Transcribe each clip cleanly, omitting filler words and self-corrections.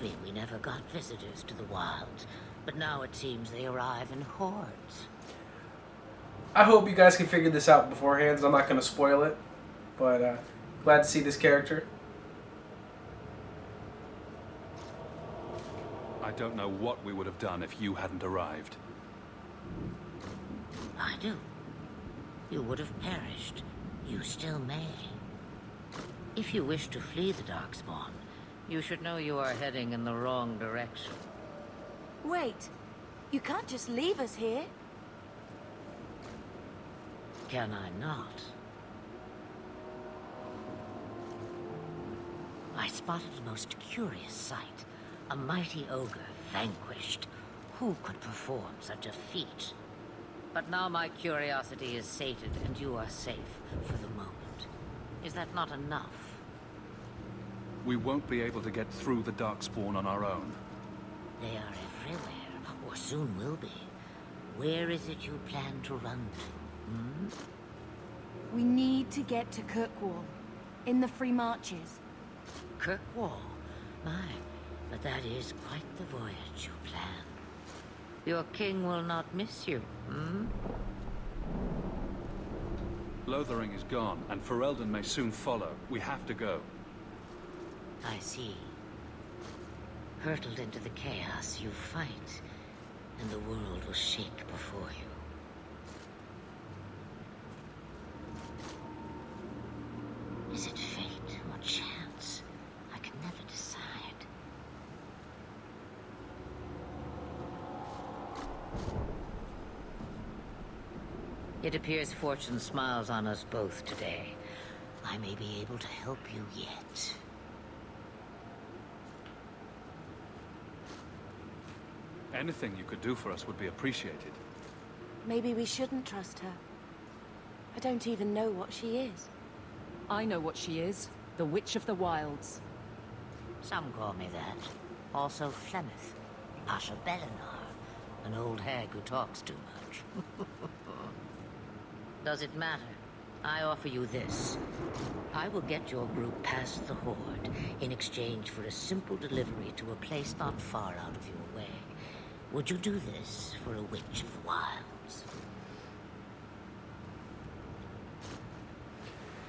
me we never got visitors to the wilds, but now it seems they arrive in hordes. I hope you guys can figure this out beforehand, so I'm not going to spoil it. But glad to see this character. I don't know what we would have done if you hadn't arrived. I do. You would have perished. You still may. If you wish to flee the Darkspawn, you should know you are heading in the wrong direction. Wait. You can't just leave us here. Can I not? I spotted a most curious sight. A mighty ogre vanquished. Who could perform such a feat? But now my curiosity is sated and you are safe for the moment. Is that not enough? We won't be able to get through the Darkspawn on our own. They are everywhere, or soon will be. Where is it you plan to run to? We need to get to Kirkwall, in the Free Marches. Kirkwall? My, but that is quite the voyage you plan. Your king will not miss you, Lothering is gone, and Ferelden may soon follow. We have to go. I see. Hurtled into the chaos, you fight, and the world will shake before you. Is it fate or chance? I can never decide. It appears fortune smiles on us both today. I may be able to help you yet. Anything you could do for us would be appreciated. Maybe we shouldn't trust her. I don't even know what she is. I know what she is. The Witch of the Wilds. Some call me that. Also Flemeth. Asha Belinar. An old hag who talks too much. Does it matter? I offer you this. I will get your group past the Horde in exchange for a simple delivery to a place not far out of your way. Would you do this for a Witch of the Wilds?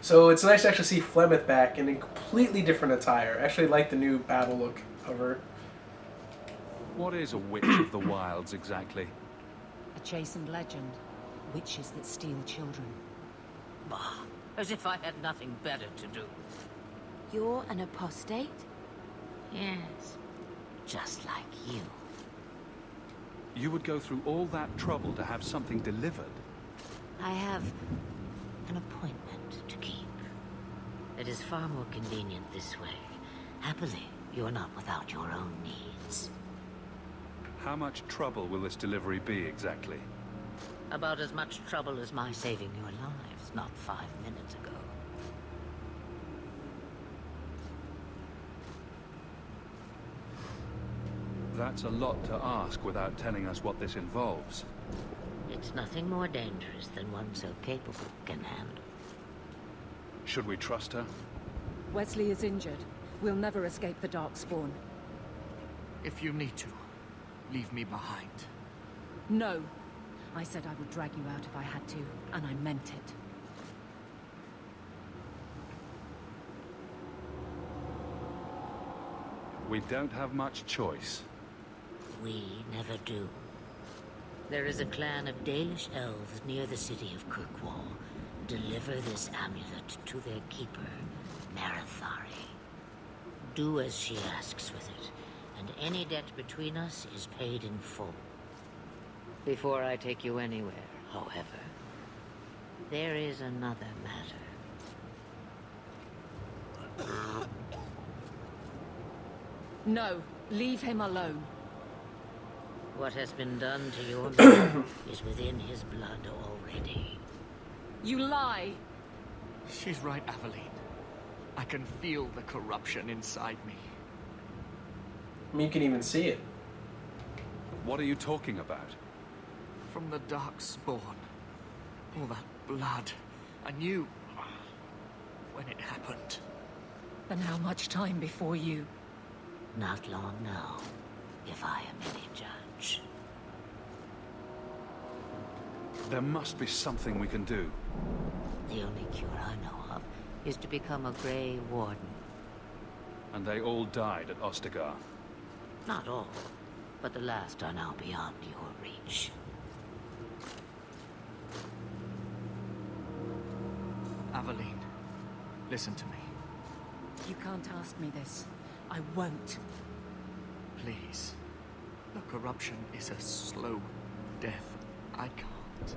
So it's nice to actually see Flemeth back in a completely different attire. I actually like the new battle look of her. What is a Witch of the Wilds exactly? A chastened legend. Witches that steal children. Bah, as if I had nothing better to do. You're an apostate? Yes, just like you. You would go through all that trouble to have something delivered? I have an appointment to keep. It is far more convenient this way. Happily, you're not without your own needs. How much trouble will this delivery be exactly? About as much trouble as my saving your lives not 5 minutes ago. That's a lot to ask without telling us what this involves. It's nothing more dangerous than one so capable can handle. Should we trust her? Wesley is injured. We'll never escape the Darkspawn. If you need to, leave me behind. No. I said I would drag you out if I had to, and I meant it. We don't have much choice. We never do. There is a clan of Dalish elves near the city of Kirkwall. Deliver this amulet to their keeper, Marithari. Do as she asks with it, and any debt between us is paid in full. Before I take you anywhere, however, there is another matter. No, leave him alone. What has been done to your man is within his blood already. You lie! She's right, Aveline. I can feel the corruption inside me. I mean, you can even see it. What are you talking about? From the Darkspawn. All that blood. I knew when it happened. And how much time before you? Not long now, if I am any judge. There must be something we can do. The only cure I know of is to become a Grey Warden. And they all died at Ostagar. Not all, but the last are now beyond your reach. Aveline, listen to me. You can't ask me this. I won't. Please. The corruption is a slow death. I can't.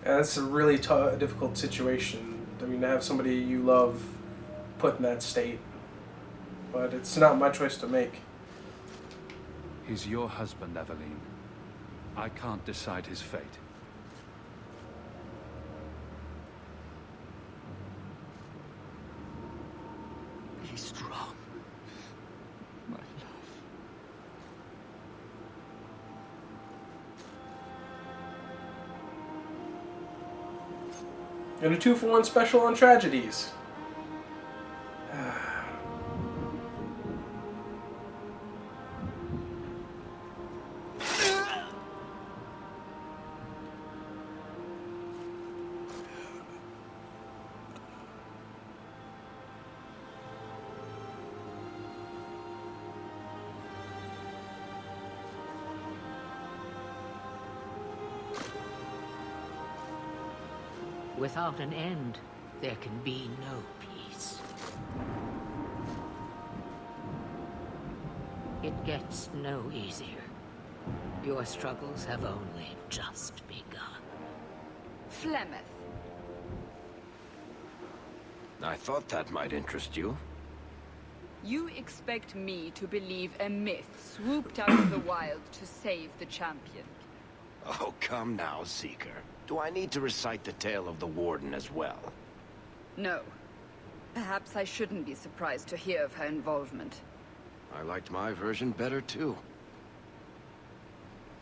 And it's a really difficult situation. I mean, to have somebody you love put in that state. But it's not my choice to make. He's your husband, Aveline. I can't decide his fate. Be strong, my love. And a 2-for-1 special on tragedies. Without an end, there can be no peace. It gets no easier. Your struggles have only just begun. Flemeth. I thought that might interest you. You expect me to believe a myth swooped out of the wild to save the champion? Oh, come now, Seeker. Do I need to recite the tale of the Warden as well? No. Perhaps I shouldn't be surprised to hear of her involvement. I liked my version better, too.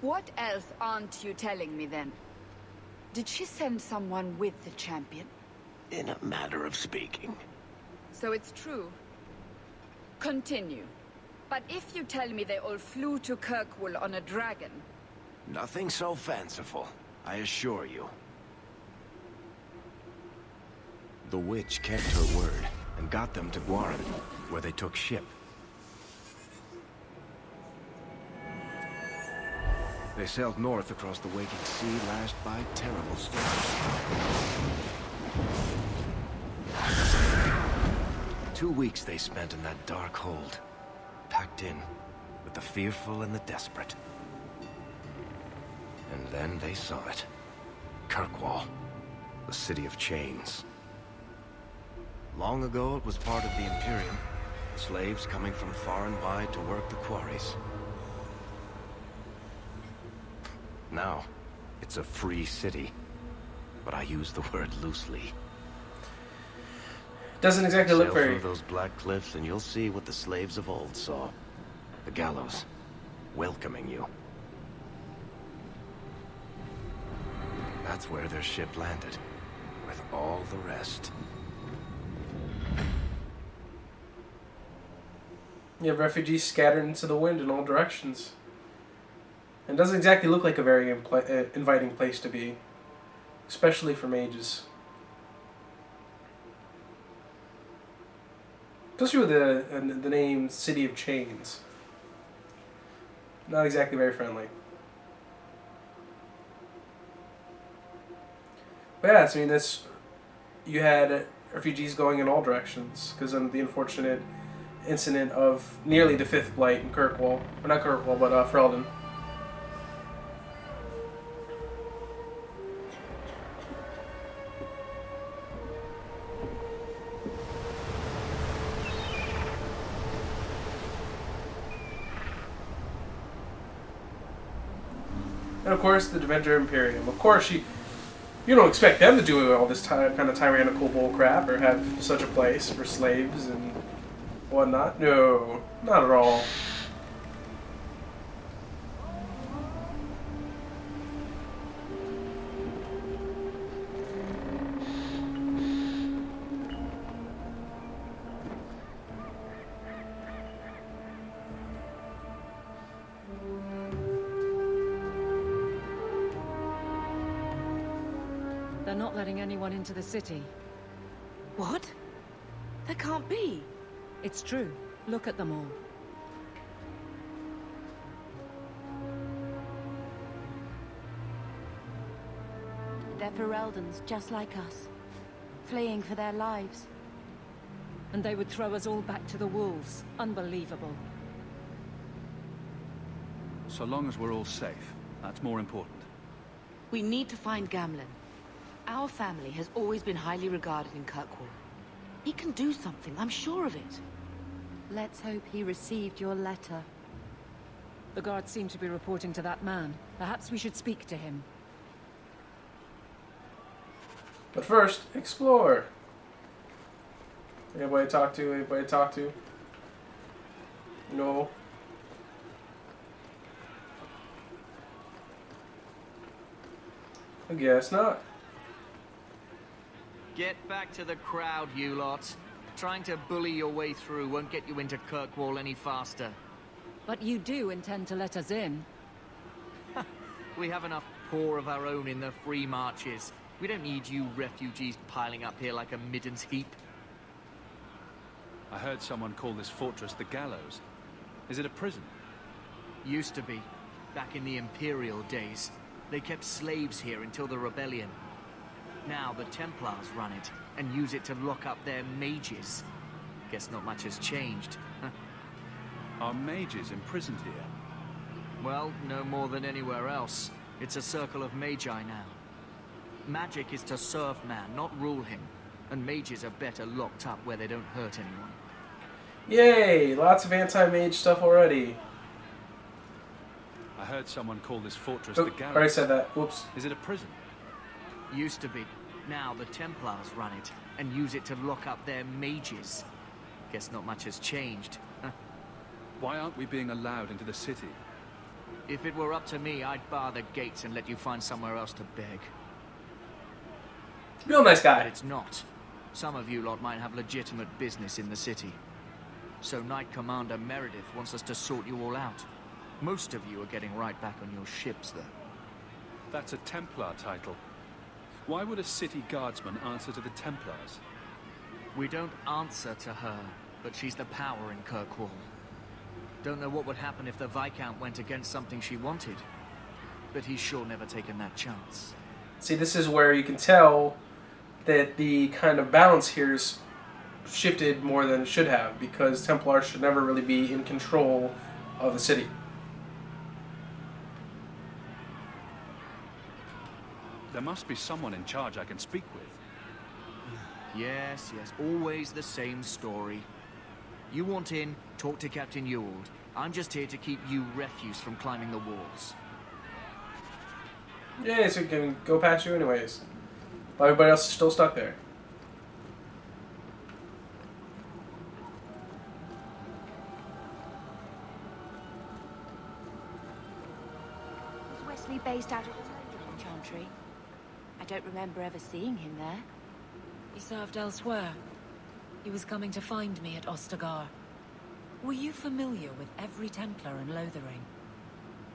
What else aren't you telling me, then? Did she send someone with the champion? In a matter of speaking. So it's true. Continue. But if you tell me they all flew to Kirkwall on a dragon... Nothing so fanciful, I assure you. The witch kept her word, and got them to Guaran, where they took ship. They sailed north across the waking sea, lashed by terrible storms. 2 weeks they spent in that dark hold, packed in with the fearful and the desperate. And then they saw it. Kirkwall, the city of chains. Long ago it was part of the Imperium, slaves coming from far and wide to work the quarries. Now, it's a free city, but I use the word loosely. Doesn't exactly look Sail very... through those black cliffs and you'll see what the slaves of old saw. The gallows, welcoming you. That's where their ship landed, with all the rest. You have refugees scattered into the wind in all directions. It doesn't exactly look like a very inviting place to be, especially for mages. Especially with the name City of Chains. Not exactly very friendly. But yeah, I mean, you had refugees going in all directions because of the unfortunate incident of nearly the Fifth Blight in Kirkwall. Or not Kirkwall, but Ferelden. And of course, the Dementor Imperium. Of course, you don't expect them to do all this kind of tyrannical bull crap or have such a place for slaves and whatnot. No, not at all. letting anyone into the city. What? There can't be. It's true. Look at them all. They're Fereldans, just like us. Fleeing for their lives. And they would throw us all back to the wolves. Unbelievable. So long as we're all safe, that's more important. We need to find Gamlen. Our family has always been highly regarded in Kirkwall. He can do something, I'm sure of it. Let's hope he received your letter. The guards seem to be reporting to that man. Perhaps we should speak to him. But first, explore. Anybody to talk to? Anybody to talk to? No. I guess not. Get back to the crowd, you lot. Trying to bully your way through won't get you into Kirkwall any faster. But you do intend to let us in. We have enough poor of our own in the free marches. We don't need you refugees piling up here like a middens heap. I heard someone call this fortress the Gallows. Is it a prison? Used to be. Back in the Imperial days. They kept slaves here until the rebellion. Now the Templars run it, and use it to lock up their mages. Guess not much has changed. Are mages imprisoned here? Well, no more than anywhere else. It's a circle of magi now. Magic is to serve man, not rule him. And mages are better locked up where they don't hurt anyone. Yay! Lots of anti-mage stuff already. I heard someone call this fortress Oh, the Gallows. already said that. Whoops. Is it a prison? Used to be. Now the Templars run it, and use it to lock up their mages. Guess not much has changed. Why aren't we being allowed into the city? If it were up to me, I'd bar the gates and let you find somewhere else to beg. Real nice But guy. it's not. Some of you lot might have legitimate business in the city. So Knight Commander Meredith wants us to sort you all out. Most of you are getting right back on your ships, though. That's a Templar title. Why would a city guardsman answer to the Templars? We don't answer to her, but she's the power in Kirkwall. Don't know what would happen if the Viscount went against something she wanted. But he's sure never taken that chance. See, this is where you can tell that the kind of balance here is shifted more than it should have, because Templars should never really be in control of the city. There must be someone in charge I can speak with. Yes, always the same story. You want in, talk to Captain Ewald. I'm just here to keep you refuse from climbing the walls. Yeah, so it can go past you anyways. While everybody else is still stuck there. Was Wesley based out of Chantry? I don't remember ever seeing him there. He served elsewhere. He was coming to find me at Ostagar. Were you familiar with every Templar in Lothering?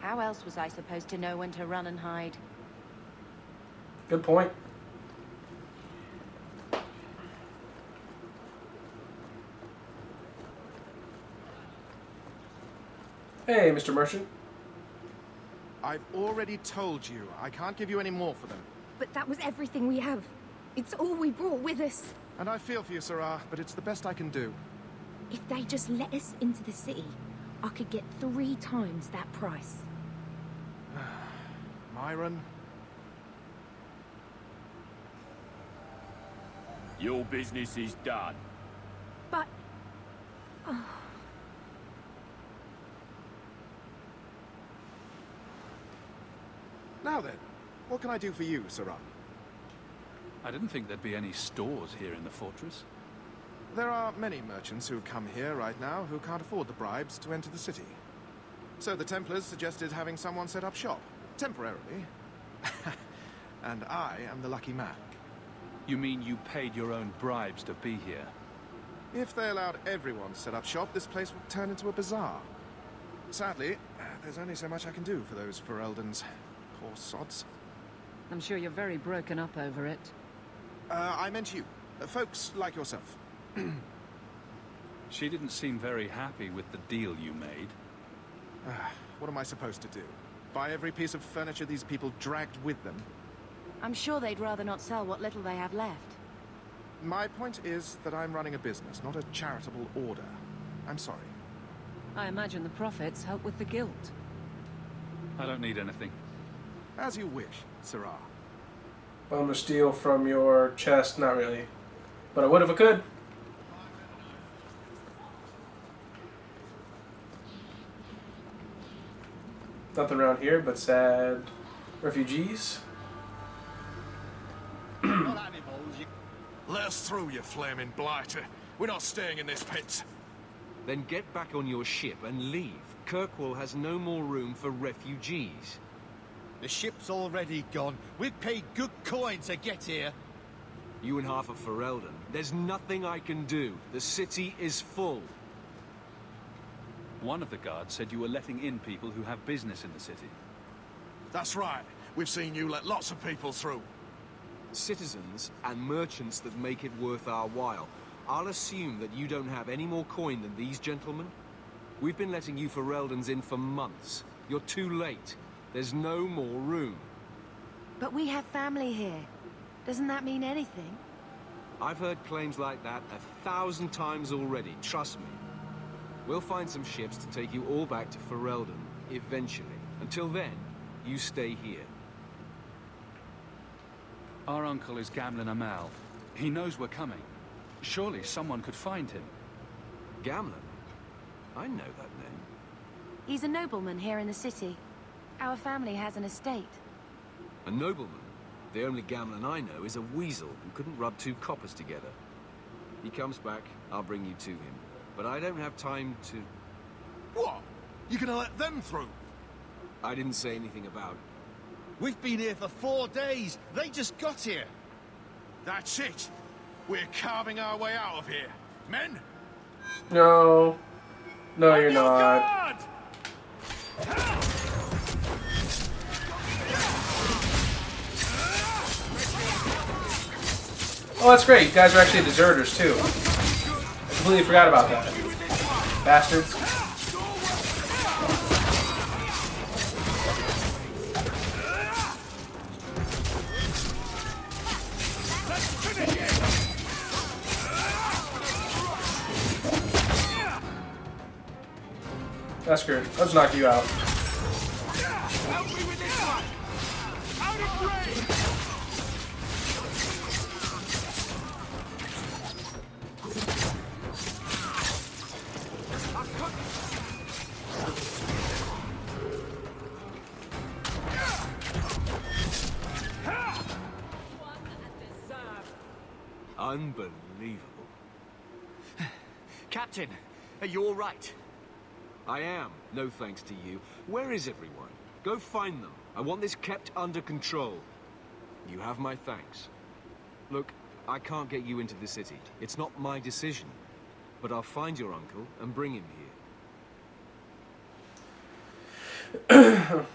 How else was I supposed to know when to run and hide? Good point. Hey, Mr. Merchant. I've already told you. I can't give you any more for them. But that was everything we have. It's all we brought with us. And I feel for you, Sarah, but it's the best I can do. If they just let us into the city, I could get 3 times that price. Myron? Your business is done. But... Now then, what can I do for you, Sarah? I didn't think there'd be any stores here in the fortress. There are many merchants who come here right now who can't afford the bribes to enter the city. So the Templars suggested having someone set up shop, temporarily. And I am the lucky man. You mean you paid your own bribes to be here? If they allowed everyone to set up shop, this place would turn into a bazaar. Sadly, there's only so much I can do for those Fereldans. Poor sods. I'm sure you're very broken up over it. I meant you. Folks like yourself. She didn't seem very happy with the deal you made. What am I supposed to do? Buy every piece of furniture these people dragged with them? I'm sure they'd rather not sell what little they have left. My point is that I'm running a business, not a charitable order. I'm sorry. I imagine the profits help with the guilt. I don't need anything. As you wish, Sirrah. I'm gonna steal from your chest. Not really. But I would if I could. Nothing around here but sad refugees. Let us through, you flaming blighter. We're not staying in this pit. Then get back on your ship and leave. Kirkwall has no more room for refugees. The ship's already gone. We've paid good coin to get here. You and half of Ferelden. There's nothing I can do. The city is full. One of the guards said you were letting in people who have business in the city. That's right. We've seen you let lots of people through. Citizens and merchants that make it worth our while. I'll assume that you don't have any more coin than these gentlemen. We've been letting you Fereldens in for months. You're too late. There's no more room. But we have family here. Doesn't that mean anything? I've heard claims like that 1,000 times already, trust me. We'll find some ships to take you all back to Ferelden, eventually. Until then, you stay here. Our uncle is Gamlen Amal. He knows we're coming. Surely someone could find him. Gamlen? I know that name. He's a nobleman here in the city. Our family has an estate. A nobleman? The only Gamlen I know is a weasel who couldn't rub two coppers together. He comes back, I'll bring you to him. But I don't have time to... What? You gonna let them through? I didn't say anything about... We've been here for 4 days. They just got here. That's it. We're carving our way out of here. Men? No. No, you're not. Oh, that's great. You guys are actually deserters, too. I completely forgot about that. Bastards. That's good. Let's knock you out. Help me with this one! Out of range! Unbelievable. Captain, are you all right? I am, no thanks to you. Where is everyone? Go find them. I want this kept under control. You have my thanks. Look, I can't get you into the city. It's not my decision. But I'll find your uncle and bring him here.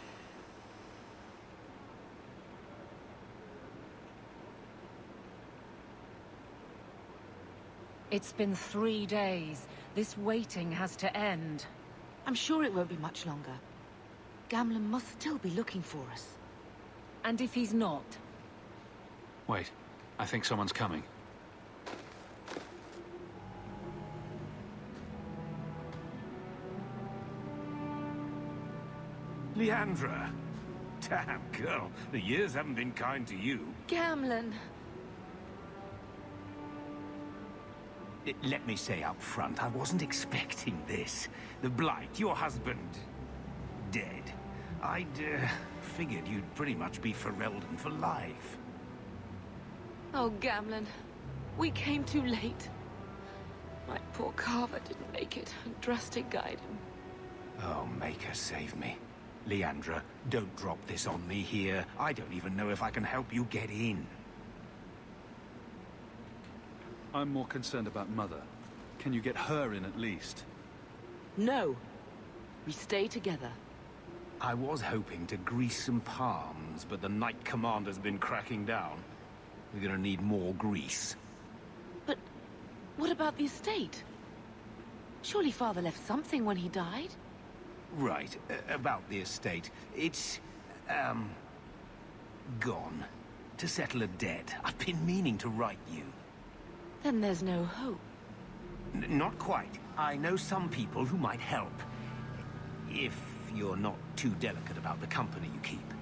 It's been 3 days. This waiting has to end. I'm sure it won't be much longer. Gamlen must still be looking for us. And if he's not? Wait, I think someone's coming. Leandra. Damn, girl. The years haven't been kind to you. Gamlen. Let me say up front, I wasn't expecting this. The Blight, your husband, dead. I'd figured you'd pretty much be Ferelden for life. Oh, Gamlen. We came too late. My poor carver didn't make it, and Drastic guide him. Oh, make her save me. Leandra, don't drop this on me here. I don't even know if I can help you get in. I'm more concerned about Mother. Can you get her in at least? No. We stay together. I was hoping to grease some palms, but the Knight Commander's been cracking down. We're gonna need more grease. But what about the estate? Surely Father left something when he died? Right, about the estate. It's, gone. To settle a debt. I've been meaning to write you. Then there's no hope. Not quite. I know some people who might help. If you're not too delicate about the company you keep.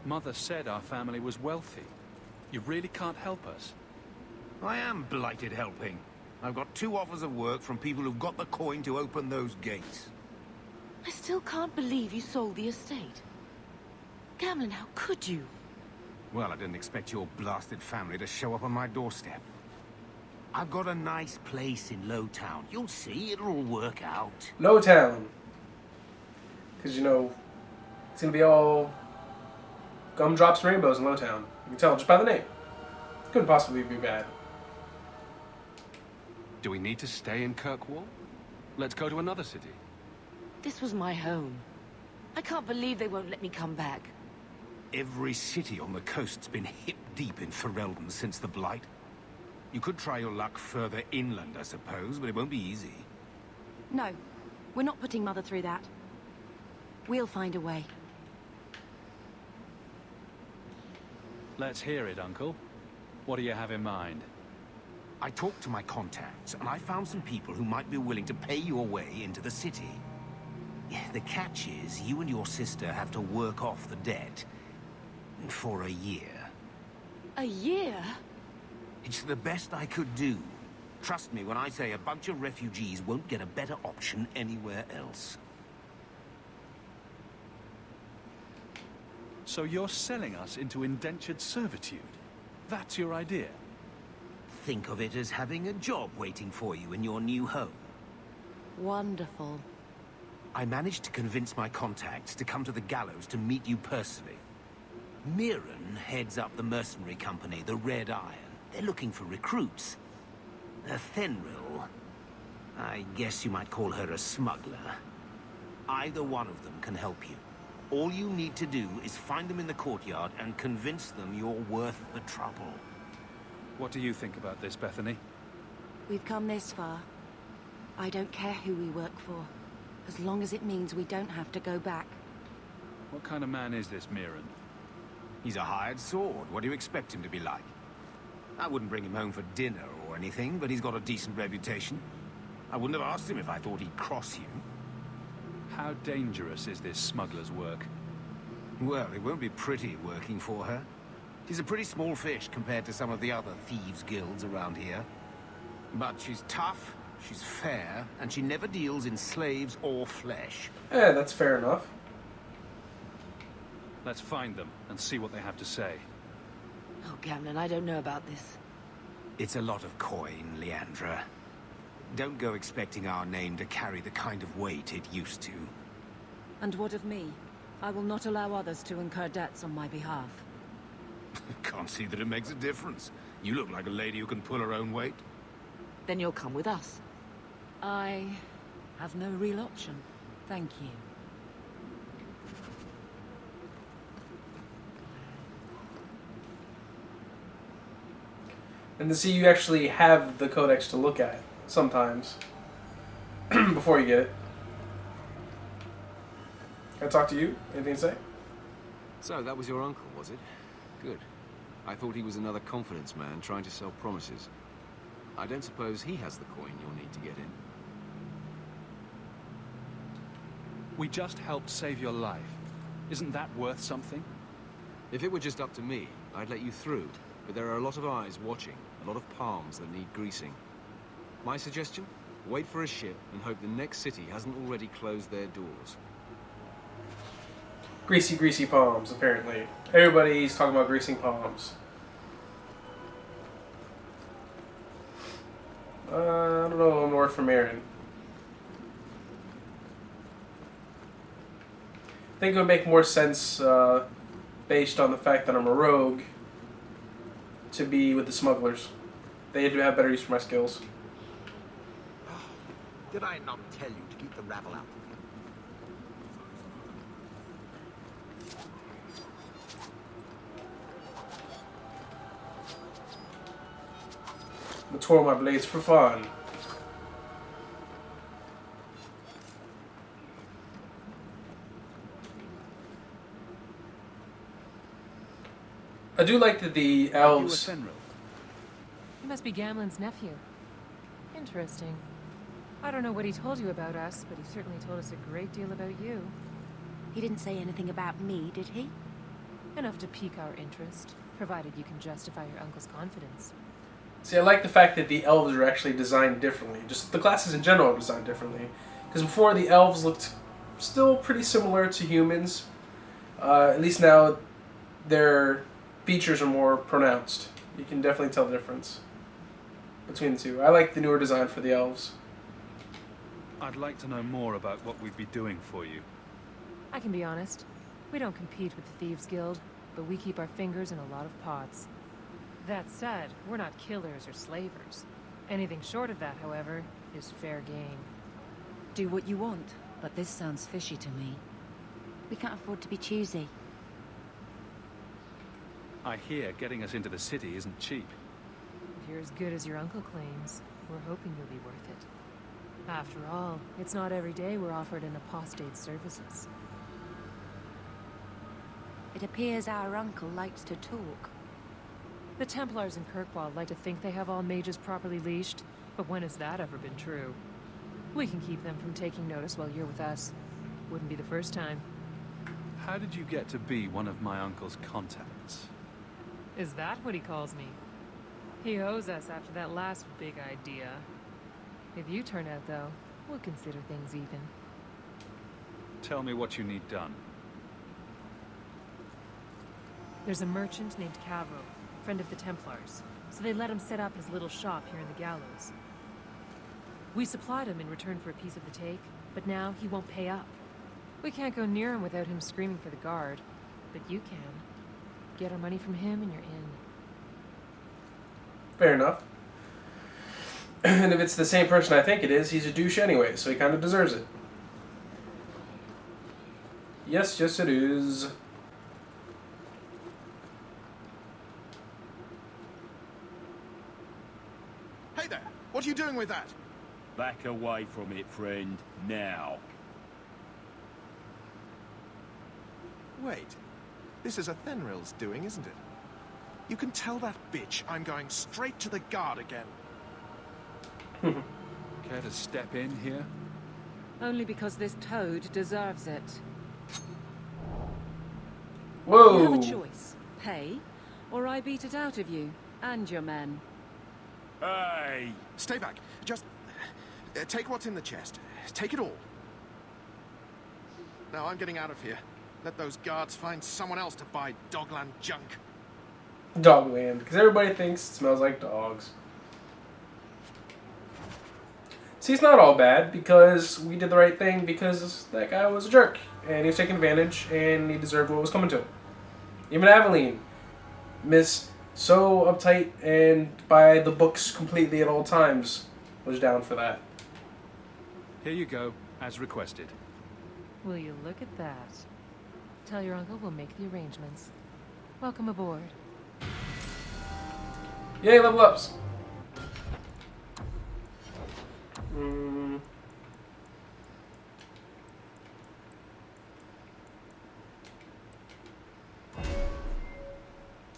Mother said our family was wealthy. You really can't help us. I am blighted helping. I've got 2 offers of work from people who've got the coin to open those gates. I still can't believe you sold the estate. Gamlen, how could you? Well, I didn't expect your blasted family to show up on my doorstep. I've got a nice place in Lowtown. You'll see, it'll all work out. Lowtown. Because, you know, it's going to be all gumdrops and rainbows in Lowtown. You can tell just by the name. Couldn't possibly be bad. Do we need to stay in Kirkwall? Let's go to another city. This was my home. I can't believe they won't let me come back. Every city on the coast's been hip-deep in Ferelden since the Blight. You could try your luck further inland, I suppose, but it won't be easy. No, we're not putting Mother through that. We'll find a way. Let's hear it, Uncle. What do you have in mind? I talked to my contacts, and I found some people who might be willing to pay your way into the city. The catch is, you and your sister have to work off the debt. For a year. A year? It's the best I could do. Trust me when I say a bunch of refugees won't get a better option anywhere else. So you're selling us into indentured servitude? That's your idea? Think of it as having a job waiting for you in your new home. Wonderful. I managed to convince my contacts to come to the gallows to meet you personally. Mirren heads up the mercenary company, the Red Iron. They're looking for recruits. Fenril, I guess you might call her a smuggler. Either one of them can help you. All you need to do is find them in the courtyard and convince them you're worth the trouble. What do you think about this, Bethany? We've come this far. I don't care who we work for, as long as it means we don't have to go back. What kind of man is this Mirren? He's a hired sword. What do you expect him to be like? I wouldn't bring him home for dinner or anything, but he's got a decent reputation. I wouldn't have asked him if I thought he'd cross you. How dangerous is this smuggler's work? Well, it won't be pretty working for her. She's a pretty small fish compared to some of the other thieves' guilds around here. But she's tough, she's fair, and she never deals in slaves or flesh. Yeah, that's fair enough. Let's find them and see what they have to say. Oh, Gamlen, I don't know about this. It's a lot of coin, Leandra. Don't go expecting our name to carry the kind of weight it used to. And what of me? I will not allow others to incur debts on my behalf. Can't see that it makes a difference. You look like a lady who can pull her own weight. Then you'll come with us. I have no real option. Thank you. And to see you actually have the codex to look at sometimes before you get it. Can I talk to you? Anything to say? So, that was your uncle, was it? Good. I thought he was another confidence man trying to sell promises. I don't suppose he has the coin you'll need to get in. We just helped save your life. Isn't that worth something? If it were just up to me, I'd let you through. But there are a lot of eyes watching, a lot of palms that need greasing. My suggestion? Wait for a ship and hope the next city hasn't already closed their doors. Greasy, greasy palms, apparently. Everybody's talking about greasing palms. I don't know, north from Aaron. I think it would make more sense, based on the fact that I'm a rogue, to be with the smugglers. They do have better use for my skills. Did I not tell you to keep the rabble out? I'm twirl my blades for fun. I do like that the elves... He must be Gamlen's nephew. Interesting. I don't know what he told you about us, but he certainly told us a great deal about you. He didn't say anything about me, did he? Enough to pique our interest, provided you can justify your uncle's confidence. See, I like the fact that the elves are actually designed differently. Just the classes in general are designed differently. Because before, the elves looked still pretty similar to humans. At least now, their features are more pronounced. You can definitely tell the difference between the two. I like the newer design for the elves. I'd like to know more about what we'd be doing for you. I can be honest. We don't compete with the Thieves Guild, but we keep our fingers in a lot of pots. That said, we're not killers or slavers. Anything short of that, however, is fair game. Do what you want, but this sounds fishy to me. We can't afford to be choosy. I hear getting us into the city isn't cheap. If you're as good as your uncle claims, we're hoping you'll be worth it. After all, it's not every day we're offered an apostate's services. It appears our uncle likes to talk. The Templars in Kirkwall like to think they have all mages properly leashed, but when has that ever been true? We can keep them from taking notice while you're with us. Wouldn't be the first time. How did you get to be one of my uncle's contacts? Is that what he calls me? He owes us after that last big idea. If you turn out, though, we'll consider things even. Tell me what you need done. There's a merchant named Cavro, friend of the Templars, so they let him set up his little shop here in the gallows. We supplied him in return for a piece of the take, but now he won't pay up. We can't go near him without him screaming for the guard, but you can. Get our money from him and you're in. Fair enough. And if it's the same person I think it is, he's a douche anyway, so he kind of deserves it. Yes, yes it is. Hey there! What are you doing with that? Back away from it, friend. Now. Wait. This is a Thenril's doing, isn't it? You can tell that bitch I'm going straight to the guard again. Care to step in here? Only because this toad deserves it. Whoa! You have a choice. Pay, or I beat it out of you and your men. Hey! Stay back. Just take what's in the chest. Take it all. Now I'm getting out of here. Let those guards find someone else to buy Dogland junk. Dogland, because everybody thinks it smells like dogs. See, it's not all bad, because we did the right thing, because that guy was a jerk, and he was taking advantage, and he deserved what was coming to him. Even Aveline, Miss so uptight and by the books completely at all times, was down for that. Here you go, as requested. Will you look at that? Tell your uncle we'll make the arrangements. Welcome aboard. Yay, level ups!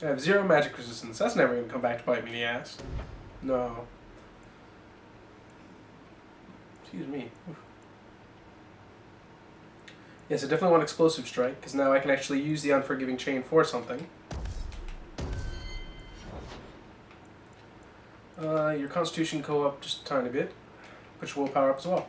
I have 0 magic resistance. That's never going to come back to bite me in the ass. No. Excuse me. Oof. Yes, I definitely want Explosive Strike, because now I can actually use the Unforgiving Chain for something. Your Constitution go up just a tiny bit. Put your willpower up as well.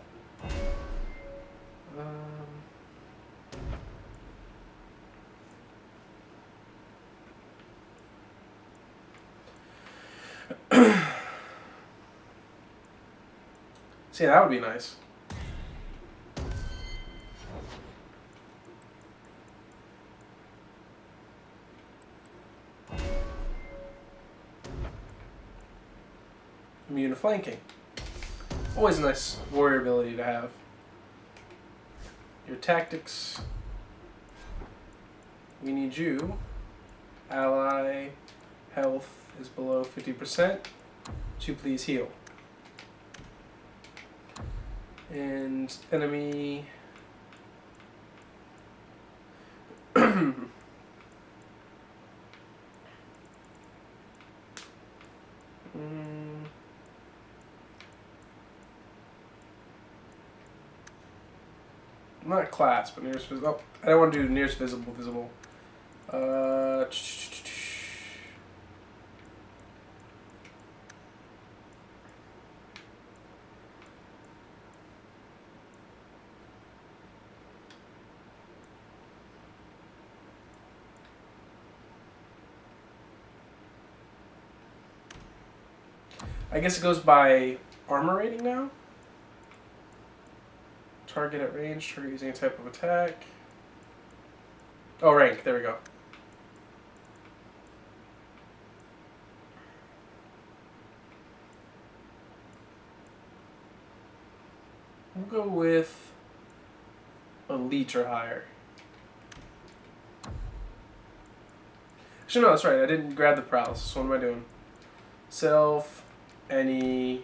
See, that would be nice. Immune to flanking. Always a nice warrior ability to have. Your tactics. We need you. Ally health is below 50%. to please heal. And enemy... Not class, but nearest visible. Oh, I don't want to do nearest visible. I guess it goes by armor rating now. Target at range, trigger using a type of attack. Oh, rank, there we go. We'll go with elite or higher. Actually, no, that's right. I didn't grab the paralysis. What am I doing? Self, any,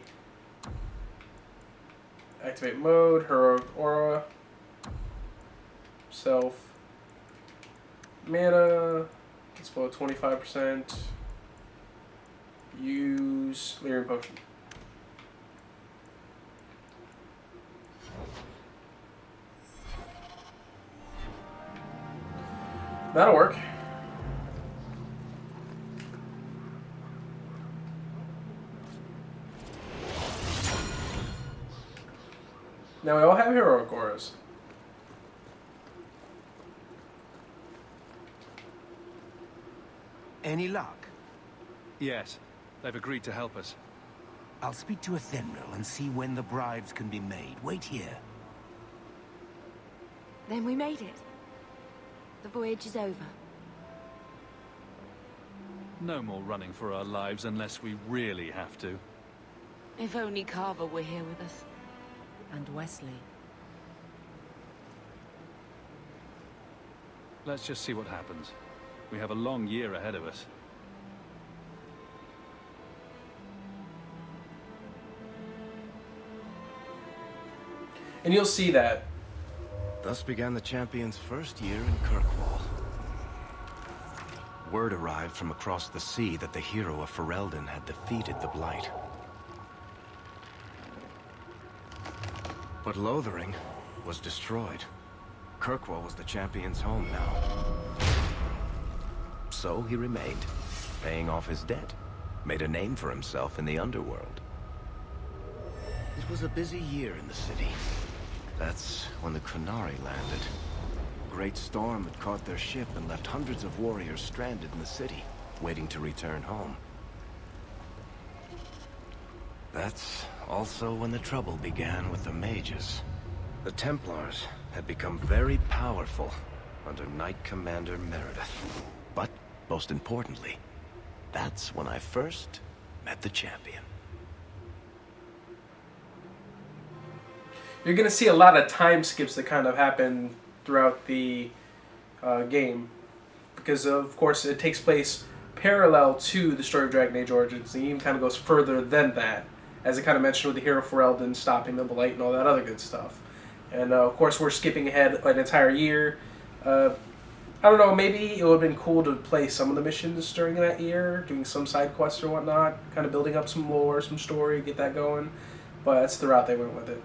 activate mode, heroic aura, self, mana, let's go 25%, use Lyrium Potion. That'll work. Now we all have heroic auras. Any luck? Yes, they've agreed to help us. I'll speak to Ethenril and see when the bribes can be made. Wait here. Then we made it. The voyage is over. No more running for our lives unless we really have to. If only Carver were here with us. And Wesley. Let's just see what happens. We have a long year ahead of us. And you'll see that. Thus began the Champion's first year in Kirkwall. Word arrived from across the sea that the hero of Ferelden had defeated the Blight. But Lothering was destroyed. Kirkwall was the Champion's home now. So he remained, paying off his debt, made a name for himself in the underworld. It was a busy year in the city. That's when the Qunari landed. A great storm had caught their ship and left hundreds of warriors stranded in the city, waiting to return home. That's also when the trouble began with the Mages. The Templars had become very powerful under Knight Commander Meredith. But, most importantly, that's when I first met the Champion. You're going to see a lot of time skips that kind of happen throughout the game. Because, of course, it takes place parallel to the story of Dragon Age Origins. The game kind of goes further than that. As I kind of mentioned with the hero Ferelden stopping the Blight and all that other good stuff. And, of course, we're skipping ahead an entire year. I don't know, maybe it would have been cool to play some of the missions during that year, doing some side quests or whatnot, kind of building up some lore, some story, get that going. But that's the route they went with it.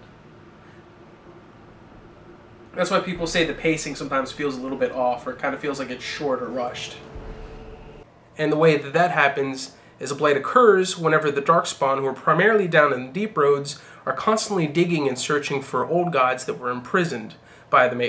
That's why people say the pacing sometimes feels a little bit off, or it kind of feels like it's short or rushed. And the way that that happens is a Blight occurs whenever the Darkspawn, who are primarily down in the deep roads, are constantly digging and searching for old gods that were imprisoned by the